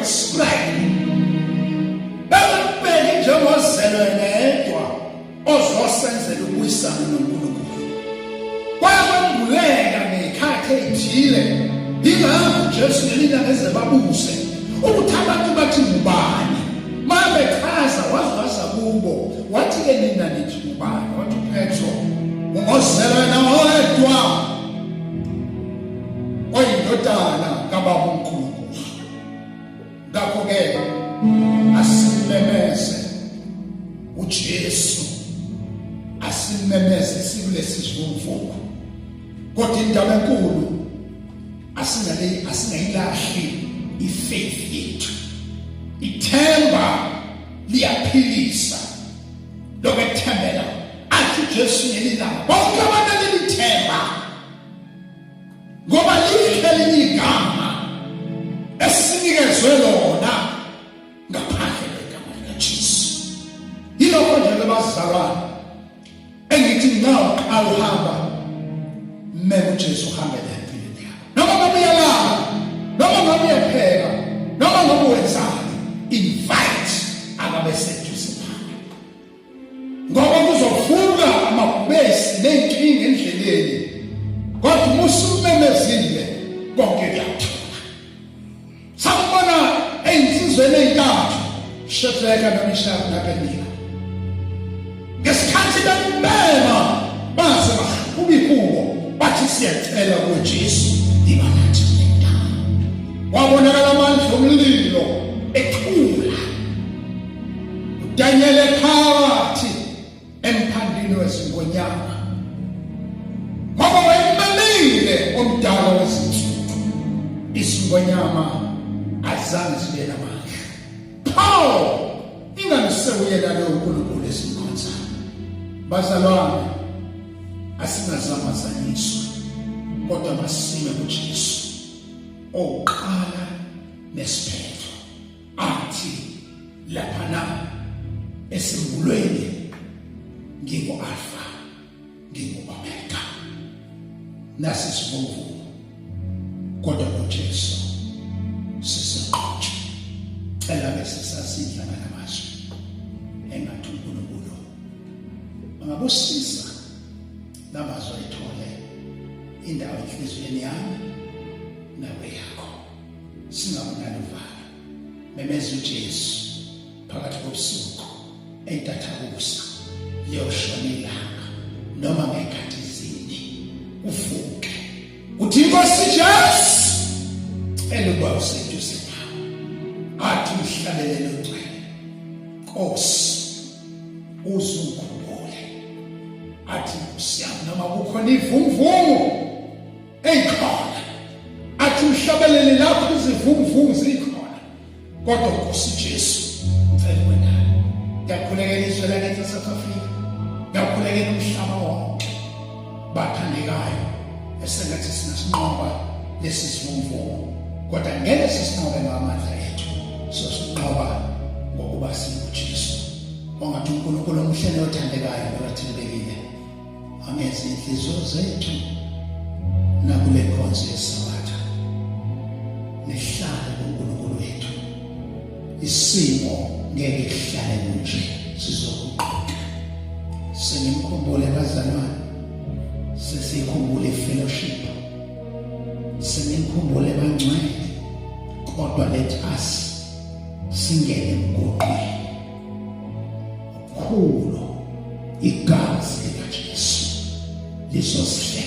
explain. Bebeli njengozelwe nedwa ozosenzela ukuyisana noNkulunkulu. Kwakunguleka ngekhathi ethile ingakho Jesu ngelilanga eze babuse ukuthi abantu bathi ngubani. Mabechaza waza kubo wathi ke nina nithi ngubani? Wathi uPetro ungozelwe nawedwa oyindodana kababa uNkulunkulu. Ngakho-ke asimemeze uJesu, asimemeze sikulesi sivumvuku. Kodwa indaba enkulu asingayilahli ifaith yethu. Ithemba liyaphilisa. Lokwethembela athi uJesu ngelilanga bonke abantu lelithemba ngoba likhe ligama esinikezwe lona ngaphandle kwegama likaJesu. Yilokho nje bazalwane engithi nxa uhamba mema uJesu uhambele empilweni yakho. Noma ngabe uyalala, noma ngabe uyapheka, noma ngabe wenzani, invite akabe seduze nawe. Ngoba kuzovuka amabhubesi nenkinga endleleni. Kodwa musumemezile konke kuyathola. Sakubona einsizweni ey'ntathu Shadraka, Meshaki naBednego. Ngesikhathi bemema baze kubo bathi siyacela kuJesu ibanathi ngentamo. Wabonakala amandla omlilo ethula. uDanyeli phakathi emphandini wezingonyama. Ngoba wayemelile omdala wezinsuku. Izingonyama azange zibe namandla. Paul inganisewuyela lo uNkulunkulu esimkhonza. Bazalwane asingazamazanyiswa kodwa masime kuJesu oqala nesiphetho. Athi laphana esimbulweni ngingu-Alpha ngingu-Omega. Nasi sivumvuku kodwa noJesu siseqotho. Cela-ke sisasidla ngamazwi engathi uNkulunkulu angabusisa namazwi ayithole indawo enhliziyweni yami nawe yakho. Singabonani uvalo memeza uJesu phakathi kobusuku entathakusa liyoshona ilanga noma ngekhathi zini uvuke uthi Nkosi Jesu eluba useduze nawe. Athi uhlabelele ugcwele Nkosi uzukhumbule. Athi Nkosi yami noma kukhona ivumvumu eyikhona. Athi uhlabelele lapho izivumvumu zikhona. Kodwa Nkosi Jesu ngicela wena ngiyakhulekela izwe lakithi South Africa. Ngiyakhulekela umhlaba wonke bathandekayo esengathi sinasinqoba lesi sivumvumu. Kodwa ngeke sisinqobe ngamandla ethu. Sosinqoba ngokuba singuJesu. Ongathi uNkulunkulu omuhle nothandekayo nothembekile ameze inhliziyo zethu nakule nkonzo yeSabatha. Nihlale kuNkulunkulu wethu. Isimo ngeke sihlale kunje, sizokuqoqa. Senimkhumbule bazalwane, sesikhumbule fellowship. Senimkhumbule bangcwele. Kodwa let us singene emgoqweni. Khulu igazi likaJesu lisosihle